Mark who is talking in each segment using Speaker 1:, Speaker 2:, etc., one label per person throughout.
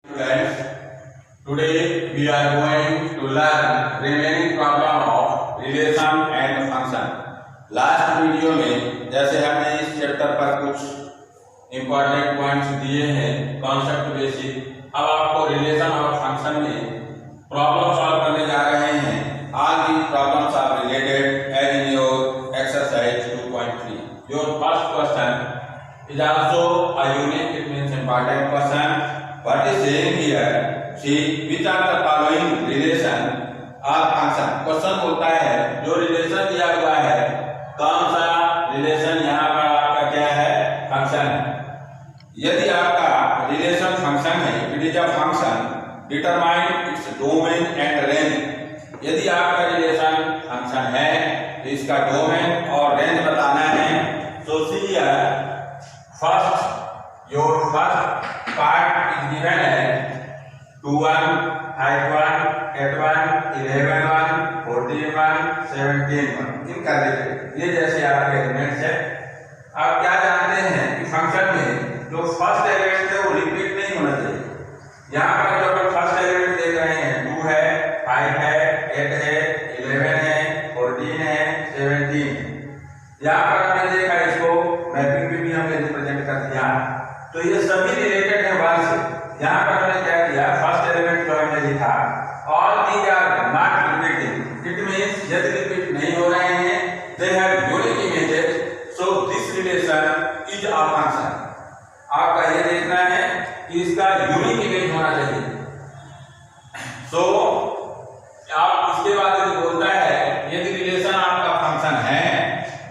Speaker 1: Students, today we are going to learn remaining problem of relation and function. Last video में जैसे हमने इस chapter पर कुछ इम्पोर्टेंट पॉइंट्स दिए हैं कॉन्सेप्ट बेसिक, अब आपको रिलेशन और फंक्शन में प्रॉब्लम सॉल्व करने जा रहे हैं. All these problems are related as in your exercise 2.3. Your first question is also a unique, it means important question. What is saying here? See, which are the following relation or function? Question बोलता है जो relation दिया हुआ है कौन सा relation यहाँ पर आपका क्या है? फंक्शन है. यदि आपका रिलेशन फंक्शन है, it is a function, determine its domain and range. यदि आपका रिलेशन फंक्शन है तो इसका डोमेन और रेंज बताना है. सो सी first your first part is given as 2 1 5 1 8 1 11 1 14 1 17 1 इनका देखिए ये जैसे आपके एलिमेंट्स है. आप क्या जानते हैं कि फंक्शन में जो फर्स्ट एलिमेंट है वो रिपीट नहीं होना चाहिए. यहाँ पर जो अपन फर्स्ट एलिमेंट देख रहे हैं 2 है 5 है 8 है 11 है 14 है 17 है. यहाँ पर हमने देखा इसको मैपिंग पे भी हमने रिप्रेजेंट कर दिया तो ये सभी रिलेटेड है 1 से. यहाँ पर हमने क्या किया फर्स्ट एलिमेंट जो हमने लिखा all these are not repeating. It means यदि रिपीट नहीं हो रहे हैं they have unique images, so this relation is a function. आपका ये देखना है कि इसका यूनिक इमेज होना चाहिए. सो आप इसके बाद यदि बोलता है यदि रिलेशन आपका फंक्शन है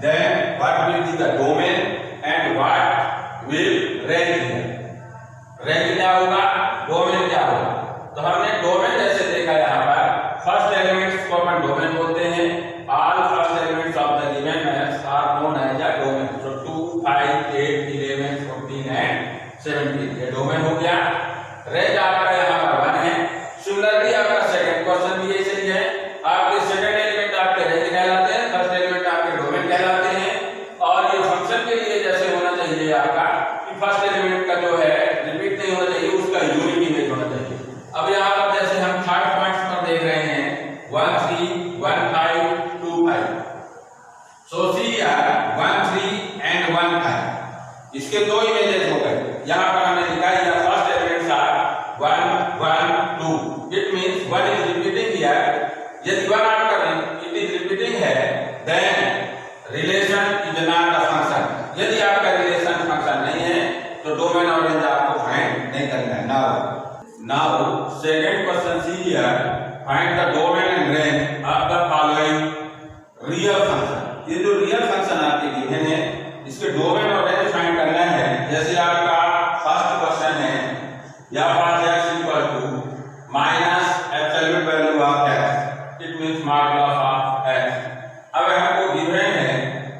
Speaker 1: then what will be the domain and what will range है. रेंज क्या होगा, डोमेन क्या होगा. तो हमने डोमेन जैसे देखा यहाँ पर फर्स्ट एलिमेंट्स को अपन डोमेन बोलते हैं. All first elements of the given matrix are known as a domain. So 2 5 8 11 14 and 17 ये डोमेन हो गया. रेंज आपका यहाँ पर 1 है. सिमिलरली आपका सेकंड क्वेश्चन भी ऐसे ही है. आपके सेकंड एलिमेंट आपके रेंज कहलाते हैं, फर्स्ट एलिमेंट आपके डोमेन कहलाते हैं. और ये फंक्शन के लिए जैसे होना चाहिए आपका फर्स्ट एलिमेंट का जो है रिपीट नहीं होना चाहिए, उसका यूनिक इमेज होना चाहिए. अब यहाँ पर जैसे हम थर्ड पॉइंट्स पर देख रहे हैं 1 3 1 5 2 5. सो सी 1 3 एंड 1 5 इसके दो इमेजेस हो गए. यहाँ पर हमने लिखा है first elements are 1 1 2. It means 1 is repeating here. यदि 1 आपका इट इज रिपीटिंग है then relation is not a function. यदि आपका रिलेशन फंक्शन नहीं है तो डोमेन और रेंज आपको फाइंड नहीं करना है. Now second question see here, find the domain and range of the following real function. ये जो रियल फंक्शन आपके गिवन है इसके डोमेन और रेंज फाइंड करना है. जैसे आपका फर्स्ट क्वेश्चन है यहाँ पर x equal to minus absolute value of x, it means modulus of x. अब हमको गिवन है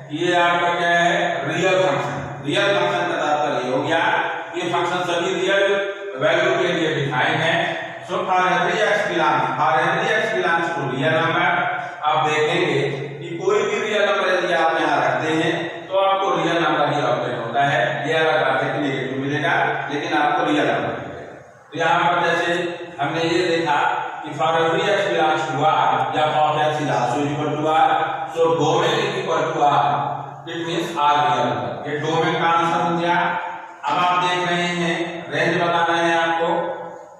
Speaker 1: कि ये आपका क्या है रियल फंक्शन. रियल फंक्शन का तात्पर्य हो गया ये फंक्शन सभी रियल वैल्यू के लिए डिफाइन है. So for every x belongs to real number. आप देखेंगे कि कोई भी रियल नंबर यदि आप यहाँ रखते हैं तो आपको रियल नंबर ही ऑब्टेन होता है. ये अलग बात है कि नेगेटिव मिलेगा लेकिन आपको रियल नंबर मिलेगा. तो यहाँ पर जैसे हमने ये देखा कि for every x belongs to r या for x is also equal to r, so domain is equal to r, it means r real number. ये डोमेन का आंसर हो गया. अब आप देख रहे हैं रेंज बताना है आपको.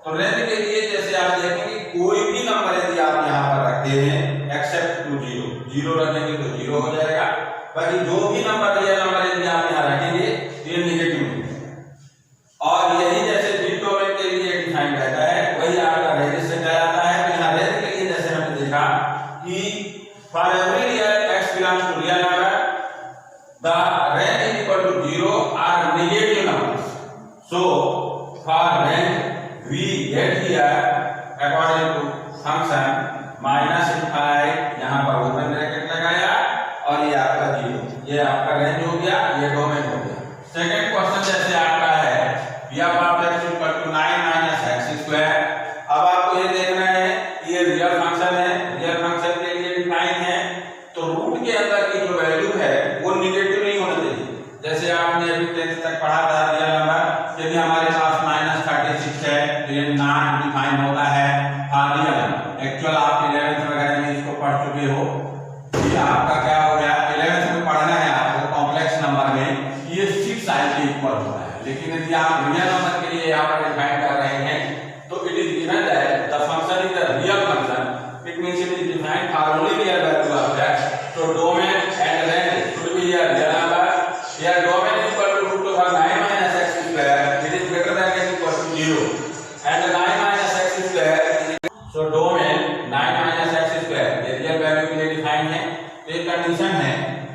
Speaker 1: तो रेंज के लिए जैसे आप देखेंगे कोई भी नंबर यदि आप यहाँ पर रखते हैं एक्सेप्ट टू 0 रखेंगे तो 0 हो जाएगा. बाकी जो भी नंबर रियल नंबर यदि आप यहाँ रखेंगे ये नेगेटिव होगा. और यही जैसे बिग डोमेन के लिए डिफाइन रहता है वही आपका रेंज से कहलाता है. तो यहाँ रेंज के लिए जैसे हमने देखा कि for every real x belongs to real number the range is equal to 0 are negative numbers. So for range we get here according to function minus ∞ यहाँ पर ओपन ब्रैकेट लगाया और ये आपका 0. ये आपका रेंज हो गया, ये डोमेन हो गया. सेकंड क्वेश्चन जैसे आपका है f of x equal to 9 minus x square. अब आपको ये देखना है ये रियल फंक्शन है. रियल फंक्शन के लिए डिफाइन है तो रूट के अंदर की जो वैल्यू है वो नेगेटिव नहीं होना चाहिए. जैसे आपने अभी 10th तक पढ़ा था रियल नंबर यदि हमारे पास -36 है तो ये होना है। लेकिन यदि आप रियल नंबर के लिए यहाँ पर डिफाइन कर रहे हैं तो it is given that the function is the real function, it means it is defined for only real value of x, so domain and range should be a real number. Here domain is equal to root over 9 minus x square, it is greater than or equal to 0, and 9 minus x square is, so domain 9 minus x square ये real value के लिए define है। तो एक condition है,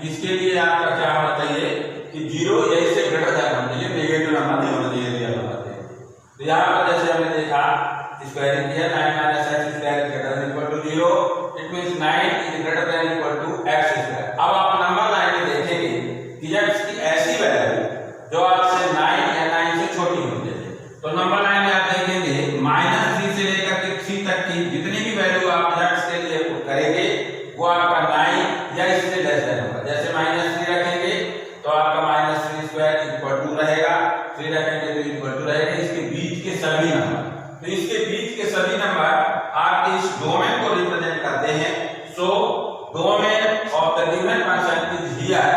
Speaker 1: इसके लिए आपका क्या होना चाहिए कि 0 या इससे ग्रेटर देन होना चाहिए, नेगेटिव नंबर नहीं होना चाहिए रियल नंबर के। तो यहाँ पर जैसे हमने देखा स्क्वायरिंग किया 9 minus x square is greater than equal to 0, it means 9 is greater than equal to x square। अब आप नंबर लाइन में देखेंगे कि x की ऐसी वैल्यू जो आपसे 9 या 9 से छोटी होनी चाहिए। तो नंबर लाइन में आप देखेंगे -3 से लेकर के 3 तक की जितनी भी वैल्यू आप x के लिए पुट करेंगे वो आपका 9 या इससे लेस देन होगा। जैसे -3 रखेंगे तो आपका -3 स्क्वायर इक्वल टू रहेगा, 3 रखेंगे तो इक्वल टू रहेगा इसके बीच के सभी नंबर। तो इसके बीच के सभी नंबर आपके इस डोमेन को रिप्रेजेंट करते हैं। So domain of the given function is here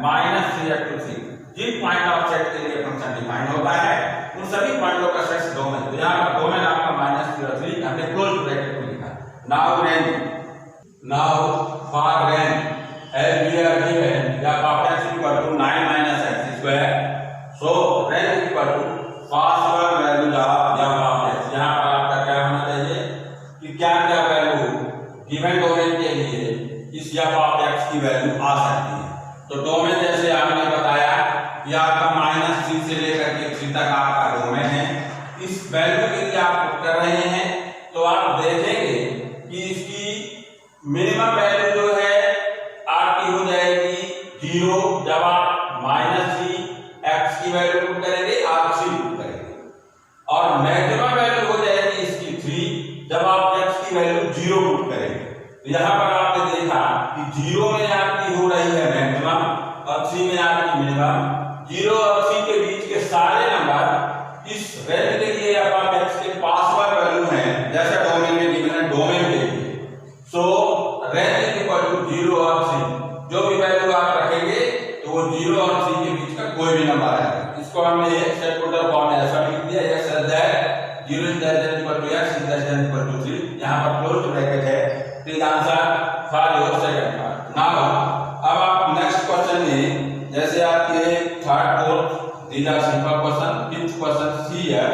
Speaker 1: -3 up to 3। जिन पॉइंट ऑफ सेट के लिए फंक्शन डिफाइन होता है उन सभी पॉइंटों का सेट डोमेन। तो यहाँ पर डोमेन आपका -3 और 3 हमने क्लोज ब्रैकेट में लिखा। Now range, now for range as we are given f of x equal to 9 minus x square, so range is equal to possible values of f of x। यहाँ पर आपका क्या होना चाहिए कि क्या क्या वैल्यू गिवन डोमेन के लिए इस f of x की वैल्यू आ सकती है। तो डोमेन जैसे आपने बताया कि आपका -3 से लेकर के 3 तक आपका डोमेन है। इस वैल्यू के लिए आप पुट कर रहे हैं तो आप देखेंगे कि इसकी मिनिमम वैल्यू जो है आपकी हो जाएगी 0 जब आप -3 x की वैल्यू पुट करेंगे और 3 पुट करेंगे, और मैक्सिमम वैल्यू हो जाएगी इसकी 3 जब आप x की वैल्यू 0 पुट करेंगे। तो यहाँ पर आपने देखा कि 0 में आपकी हो रही है मैक्सिमम और 3 में आपकी मिनिमम। 0 और 3 के बीच के सारे नंबर इस रेंज के लिए आप x के पॉसिबल वैल्यू हैं, जैसे डोमेन में गिवन है डोमेन के लिए। So range is equal to 0 और 3, जो भी वैल्यू आप रखेंगे तो वो 0 और 3 के बीच का कोई भी नंबर आएगा। इसको हमने एक सेट टोटल फॉर्म में ऐसा लिख दिया, x is that 0 is less than equal to x is less than equal to 3। यहाँ पर क्लोज ब्रैकेट है। तो answer for your second part. Now अब आप नेक्स्ट क्वेश्चन में जैसे आपके third fourth these are simple question. Fifth question C है,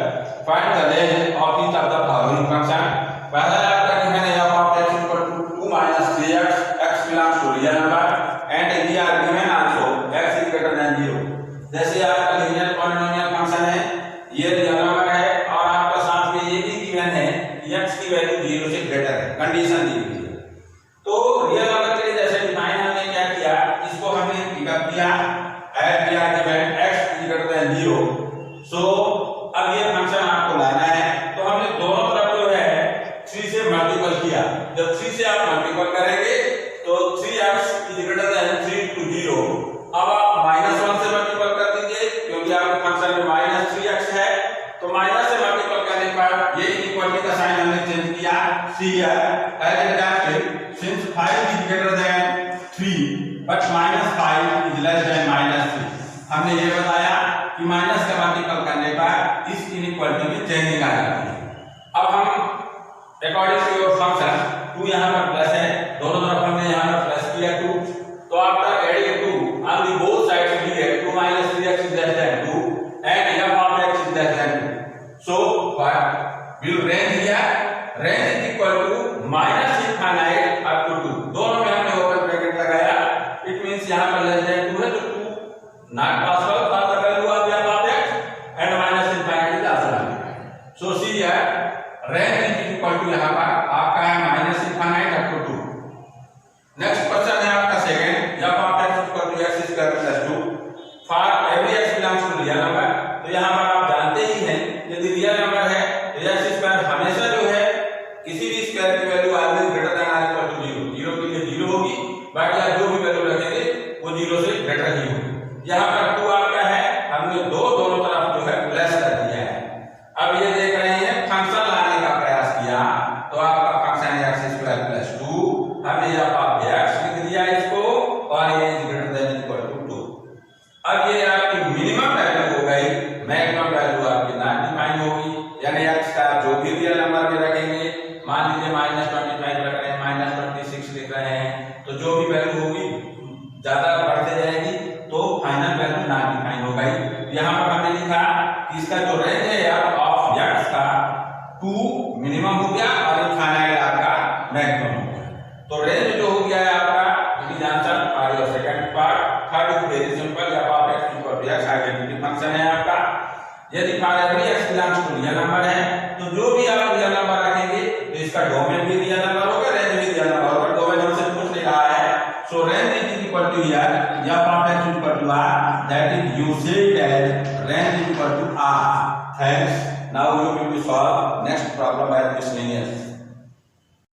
Speaker 1: find the range of each of the following function. पहला आपका गिवन है f of x equal to 2 minus 3x, x belongs to real number and we are given also x is greater than 0। जैसे आपका linear polynomial function है, ये real number है और आपका साथ में ये भी गिवन है कि x की वैल्यू 0 से ग्रेटर है, कंडीशन दी हुई है। तो रियल नंबर के लिए जैसे डिफाइन हमने क्या किया, इसको हमने पिकअप किया as we are given x is greater than 0। सो अब ये फंक्शन आपको लाना है तो हमने दोनों तरफ जो है 3 से मल्टीपल किया। जब 3 से आप मल्टीपल करेंगे तो 3x is greater than 3 to 0। अब आप -1 से मल्टीपल कर दीजिए क्योंकि आपके फंक्शन में -3x है, तो माइनस से मल्टीपल करने पर ये इक्वलिटी का साइन हमने चेंज किया c है as it since 5 is greater than 3 but -5 is less than -3। हमने ये बताया कि माइनस का मल्टीपल करने पर इस इनइक्वालिटी में चेंजिंग आ जाती है। अब हम अकॉर्डिंग टू योर फंक्शन 2 यहाँ पर प्लस है, दोनों तरफ हमने यहाँ पर प्लस किया 2, तो after adding 2 on the both sides we get 2 minus 3x is less than 2 and f of x is less than 2। So what will range here? Range is equal to minus infinite up to 2। दोनों में हमने open bracket लगाया, it means यहाँ पर less than 2 है तो 2 not possible for the value of f of x and minus infinite is also not defined। So see here range is equal to यहाँ पर आपका है minus infinite up to 2। Next question है आपका second, f of x equal to x square plus 2 for every x belongs to real number। तो यहाँ पर आप जानते ही हैं यदि रियल नंबर है तो x स्क्वायर हमेशा जो है किसी भी स्क्वायर की वैल्यू ऑलवेज ग्रेटर देन और इक्वल टू 0, 0 के लिए 0 होगी, बाकी आप जो भी वैल्यू रखेंगे वो 0 से ग्रेटर ही होगी। यहाँ पर 2 आपका है, हमने दोनों तरफ जो है प्लस कर दिया है। अब ये देख रहे हैं फंक्शन लाने का प्रयास किया तो कि इसका जो रेंज है यार ऑफ एक्स का 2 मिनिमम हो गया और इनफाइनाइट आपका मैक्सिमम हो गया। तो रेंज जो हो गया है आपका it is answer for your second part. Third is very simple, या आप x equal to x identity function है आपका। यदि for every x belongs to real number है तो जो भी आप रियल नंबर रखेंगे तो इसका डोमेन भी रियल नंबर होगा, रेंज भी रियल नंबर होगा। डोमेन हमसे पूछ नहीं रहा है, so range is equal to here f of x equal to r, that is used as range equal to r। Thanks. Now we will solve next problem by miscellaneous.